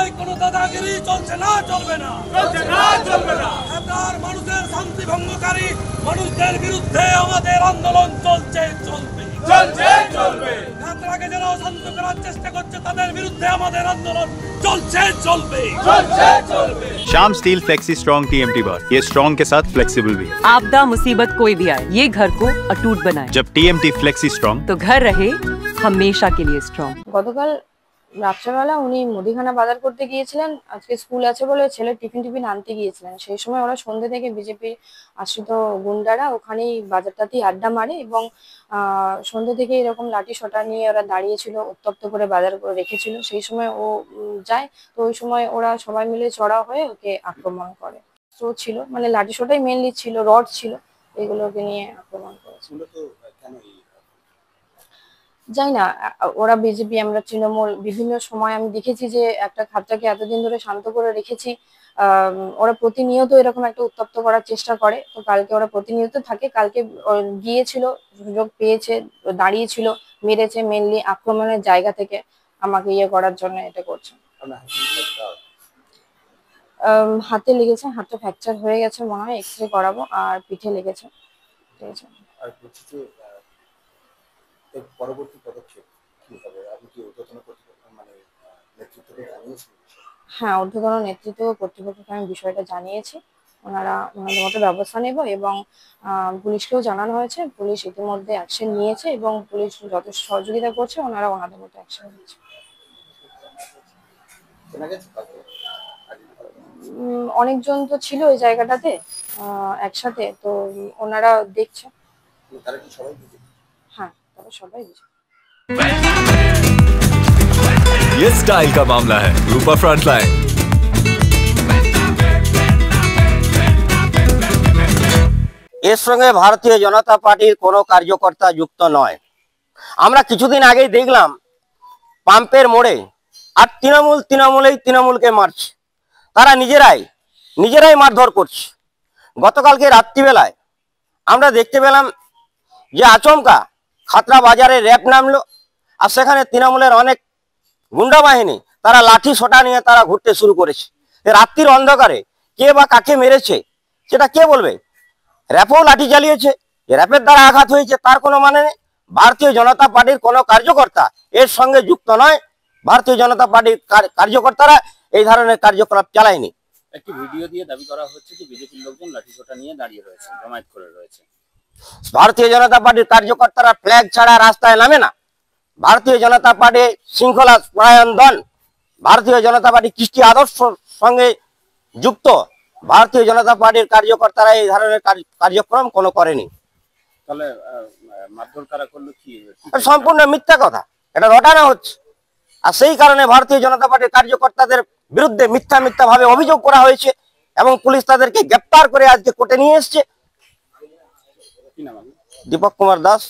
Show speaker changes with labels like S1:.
S1: বাংলায় কোনো দাদাগিরি চলছে না, চলবে না, আপনার মানুষের শান্তি ভঙ্গকারী মানুষদের বিরুদ্ধে আমাদের আন্দোলন চলছে, চলবে। যাত্রাকে যারা শান্ত করার চেষ্টা করছে তাদের বিরুদ্ধে আমাদের আন্দোলন চলছে, চলবে।
S2: Shyam steel flexi strong TMT बार, ये स्ट्रॉन्ग के साथ फ्लेक्सिबल भी है।
S3: आपदा मुसीबत कोई भी आए, ये घर को अटूट बनाए।
S2: जब TMT फ्लेक्सी स्ट्रॉन्ग
S3: तो घर रहे हमेशा के लिए स्ट्रॉन्ग।
S4: গতকাল রাত্রেবেলা উনি মুদিখানা বাজার করতে গিয়েছিলেন, আজকে স্কুল আছে বলে ছেলে টিফিন আনতে গিয়েছিলেন। সেই সময় ওরা সন্ধ্যে থেকে বিজেপি আশ্রিত গুন্ডারা ওখানেই বাজারটাতেই আড্ডা মারে এবং সন্ধ্যে থেকে এরকম লাঠি সোটা নিয়ে ওরা দাঁড়িয়েছিল, উত্তপ্ত করে বাজার করে রেখেছিল। সেই সময় ও যায়, তো ওই সময় ওরা সবাই মিলে চড়া হয়ে ওকে আক্রমণ করে। তো ছিল মানে লাঠি সোটাই মেনলি ছিল, রড ছিল, এগুলোকে নিয়ে আক্রমণ করেছিল। যাই না, ওরা বিজেপি, আমরা তৃণমূল, বিভিন্ন সময় আমি দেখেছি যে একটা খাতটাকে এতদিন ধরে শান্ত করে রেখেছি। ওরা প্রতিনিয়ত এরকম একটা উত্তপ্ত করার চেষ্টা করে। তো কালকে ওরা প্রতিনিয়ত থাকে, কালকে গিয়েছিল, সুযোগ পেয়েছে, দাঁড়িয়েছিল, মেরেছে, মেনলি আক্রমণের জায়গা থেকে আমাকে ইয়ে করার জন্য এটা করছে। হাতে লেগেছে, হাতটা ফ্র্যাকচার হয়ে গেছে মনে হয়, এক্সরে করাবো, আর পিঠে লেগেছে। ঠিক আছে,
S5: পরবর্তী পদক্ষেপ কি হবে? আপনি কি ঊর্ধ্বতন কর্তৃপক্ষ মানে নেতৃত্বকে জানিয়েছেন?
S4: হ্যাঁ, ঊর্ধ্বতন নেতৃত্ব কর্তৃপক্ষকে আমি বিষয়টা জানিয়েছি, ওনাদের মতো ব্যবস্থা নেব এবং পুলিশকেও জানানো হয়েছে। পুলিশ ইতিমধ্যে অ্যাকশন নিয়েছে এবং পুলিশ যথেষ্ট সহযোগিতা করছে, ওনারা ওনাদের মতো অ্যাকশন নিয়েছে। অনেকজন তো ছিল ওই জায়গাটাতে একসাথে, তো ওনারা দেখছে। হ্যাঁ, তারা সবাই বুঝে।
S6: ये स्टाइल का मामला है, रूपा फ्रंटलाइन।
S7: এর সঙ্গে ভারতীয় জনতা পার্টির কোনো কার্যকর্তা যুক্ত নয়। আমরা কিছুদিন আগেই দেখলাম পাম্পের মোড়ে, আর তৃণমূলকে মারছে, তারা নিজেরাই মারধর করছে। গতকালকে রাত্রিবেলায় আমরা দেখতে পেলাম যে আচমকা খাতড়া বাজারে র্যাব নামলো, আর সেখানে তৃণমূলের অনেক গুন্ডা বাহিনী তারা লাঠি সোটা নিয়ে তারা ঘুরতে শুরু করেছে। রাত্রির অন্ধকারে কে বা কাকে মেরেছে সেটা কে বলবে? র্যাপও লাঠি চালিয়েছে, র্যাপের দ্বারা আঘাত হয়েছে, তার কোনো মানে নেই। ভারতীয় জনতা পার্টির কোনো কার্যকর্তা এর সঙ্গে যুক্ত নয়। ভারতীয় জনতা পার্টির কার্যকর্তারা এই ধরনের কার্যকলাপ চালায়নি।
S8: একটি ভিডিও দিয়ে দাবি করা হচ্ছে যে বিজেপির লোকজন লাঠি সোটা নিয়ে দাঁড়িয়ে রয়েছে, জমায়েত করে রয়েছে।
S7: ভারতীয় জনতা পার্টির কার্যকর্তারা ফ্ল্যাগ ছাড়া রাস্তায় নামে না। ভারতীয় জনতা পার্টি শৃঙ্খলা পরায়ণ দল, ভারতীয় জনতা পার্টি কৃষ্টি আদর্শ সঙ্গে যুক্ত। ভারতীয় জনতা পার্টির কার্যকর্তারা এই ধরনের কার্যক্রম কোনো করেনি।
S8: তাহলে মারধর কারা করলো কি?
S7: সম্পূর্ণ মিথ্যা কথা, এটা রটানো হচ্ছে। আর সেই কারণে ভারতীয় জনতা পার্টির কার্যকর্তাদের বিরুদ্ধে মিথ্যা ভাবে অভিযোগ করা হয়েছে এবং পুলিশ তাদেরকে গ্রেপ্তার করে আজকে কোর্টে নিয়ে এসছে। দীপক কুমার দাস।